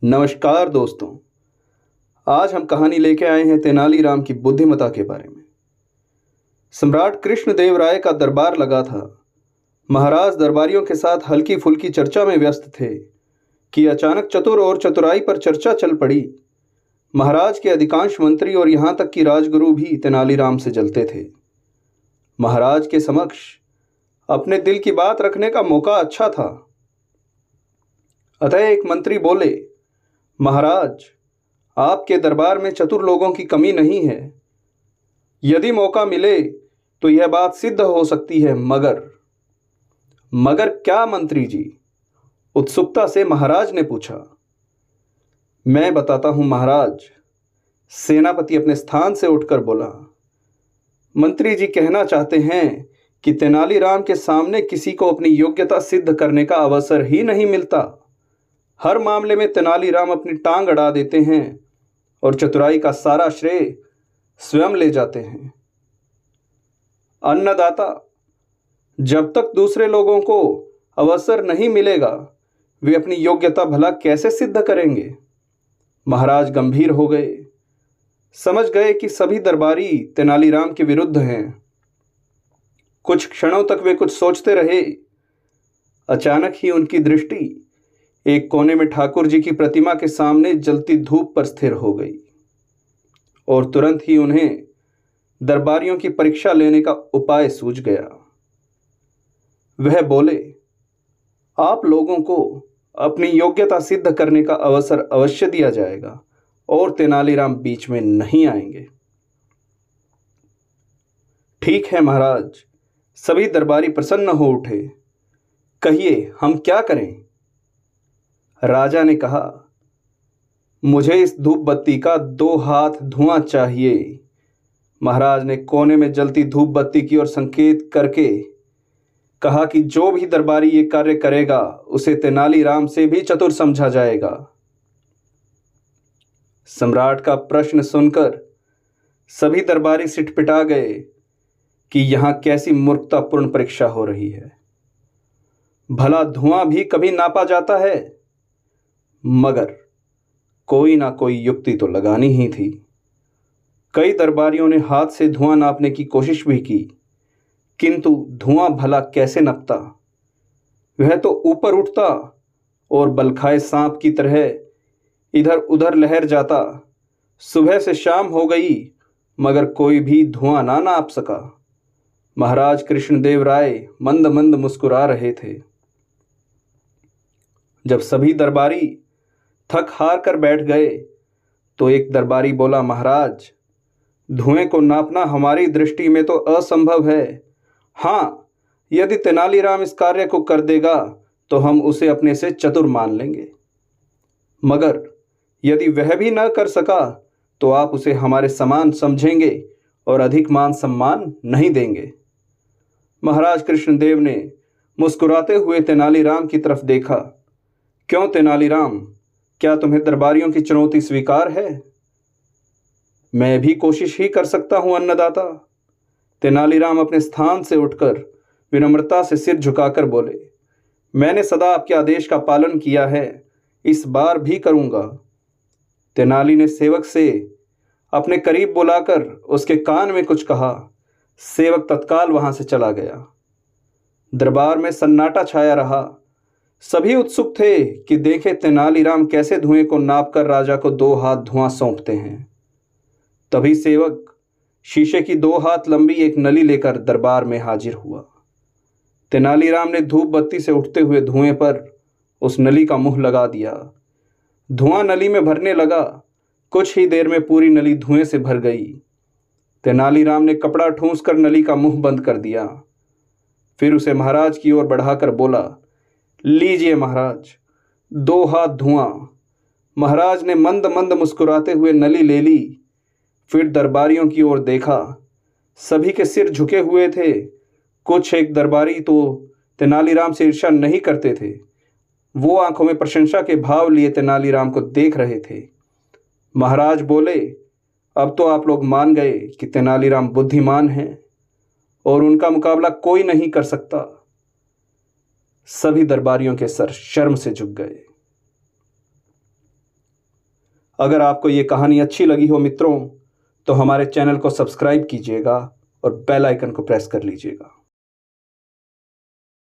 नमस्कार दोस्तों। आज हम कहानी लेके आए हैं तेनालीराम की बुद्धिमत्ता के बारे में। सम्राट कृष्णदेव राय का दरबार लगा था। महाराज दरबारियों के साथ हल्की फुल्की चर्चा में व्यस्त थे कि अचानक चतुर और चतुराई पर चर्चा चल पड़ी। महाराज के अधिकांश मंत्री और यहाँ तक कि राजगुरु भी तेनालीराम से जलते थे। महाराज के समक्ष अपने दिल की बात रखने का मौका अच्छा था। अतः एक मंत्री बोले, महाराज, आपके दरबार में चतुर लोगों की कमी नहीं है। यदि मौका मिले तो यह बात सिद्ध हो सकती है, मगर क्या मंत्री जी? उत्सुकता से महाराज ने पूछा। मैं बताता हूं महाराज, सेनापति अपने स्थान से उठकर बोला। मंत्री जी कहना चाहते हैं कि तेनालीराम के सामने किसी को अपनी योग्यता सिद्ध करने का अवसर ही नहीं मिलता। हर मामले में तेनालीराम अपनी टांग अड़ा देते हैं और चतुराई का सारा श्रेय स्वयं ले जाते हैं। अन्नदाता, जब तक दूसरे लोगों को अवसर नहीं मिलेगा वे अपनी योग्यता भला कैसे सिद्ध करेंगे? महाराज गंभीर हो गए। समझ गए कि सभी दरबारी तेनालीराम के विरुद्ध हैं। कुछ क्षणों तक वे कुछ सोचते रहे। अचानक ही उनकी दृष्टि एक कोने में ठाकुर जी की प्रतिमा के सामने जलती धूप पर स्थिर हो गई और तुरंत ही उन्हें दरबारियों की परीक्षा लेने का उपाय सूझ गया। वह बोले, आप लोगों को अपनी योग्यता सिद्ध करने का अवसर अवश्य दिया जाएगा और तेनालीराम बीच में नहीं आएंगे। ठीक है महाराज, सभी दरबारी प्रसन्न हो उठे। कहिए, हम क्या करें? राजा ने कहा, मुझे इस धूप बत्ती का 2 हाथ धुआं चाहिए। महाराज ने कोने में जलती धूप बत्ती की ओर संकेत करके कहा कि जो भी दरबारी ये कार्य करेगा उसे तेनालीराम से भी चतुर समझा जाएगा। सम्राट का प्रश्न सुनकर सभी दरबारी सिटपिटा गए कि यहां कैसी मूर्खतापूर्ण परीक्षा हो रही है। भला धुआं भी कभी नापा जाता है? मगर कोई ना कोई युक्ति तो लगानी ही थी। कई दरबारियों ने हाथ से धुआं नापने की कोशिश भी की, किंतु धुआं भला कैसे नपता? वह तो ऊपर उठता और बलखाए सांप की तरह इधर उधर लहर जाता। सुबह से शाम हो गई मगर कोई भी धुआं ना नाप सका। महाराज कृष्णदेव राय मंद मंद मुस्कुरा रहे थे। जब सभी दरबारी थक हार कर बैठ गए तो एक दरबारी बोला, महाराज, धुएं को नापना हमारी दृष्टि में तो असंभव है। हाँ, यदि तेनालीराम इस कार्य को कर देगा तो हम उसे अपने से चतुर मान लेंगे, मगर यदि वह भी न कर सका तो आप उसे हमारे समान समझेंगे और अधिक मान सम्मान नहीं देंगे। महाराज कृष्णदेव ने मुस्कुराते हुए तेनालीराम की तरफ देखा। क्यों तेनालीराम, क्या तुम्हें दरबारियों की चुनौती स्वीकार है? मैं भी कोशिश ही कर सकता हूं अन्नदाता। तेनालीराम अपने स्थान से उठकर विनम्रता से सिर झुकाकर बोले, मैंने सदा आपके आदेश का पालन किया है, इस बार भी करूंगा। तेनाली ने सेवक से अपने करीब बुलाकर उसके कान में कुछ कहा। सेवक तत्काल वहां से चला गया। दरबार में सन्नाटा छाया रहा। सभी उत्सुक थे कि देखें तेनालीराम कैसे धुएं को नापकर राजा को 2 हाथ धुआं सौंपते हैं। तभी सेवक शीशे की 2 हाथ लंबी एक नली लेकर दरबार में हाजिर हुआ। तेनालीराम ने धूप बत्ती से उठते हुए धुएं पर उस नली का मुंह लगा दिया। धुआं नली में भरने लगा। कुछ ही देर में पूरी नली धुएं से भर गई। तेनालीराम ने कपड़ा ठूंस कर नली का मुंह बंद कर दिया। फिर उसे महाराज की ओर बढ़ाकर बोला, लीजिए महाराज, 2 हाथ धुआं। महाराज ने मंद मंद मुस्कुराते हुए नली ले ली। फिर दरबारियों की ओर देखा। सभी के सिर झुके हुए थे। कुछ एक दरबारी तो तेनालीराम से ईर्ष्या नहीं करते थे। वो आंखों में प्रशंसा के भाव लिए तेनालीराम को देख रहे थे। महाराज बोले, अब तो आप लोग मान गए कि तेनालीराम बुद्धिमान हैं और उनका मुकाबला कोई नहीं कर सकता। सभी दरबारियों के सर शर्म से झुक गए। अगर आपको ये कहानी अच्छी लगी हो मित्रों, तो हमारे चैनल को सब्सक्राइब कीजिएगा और बेल आइकन को प्रेस कर लीजिएगा।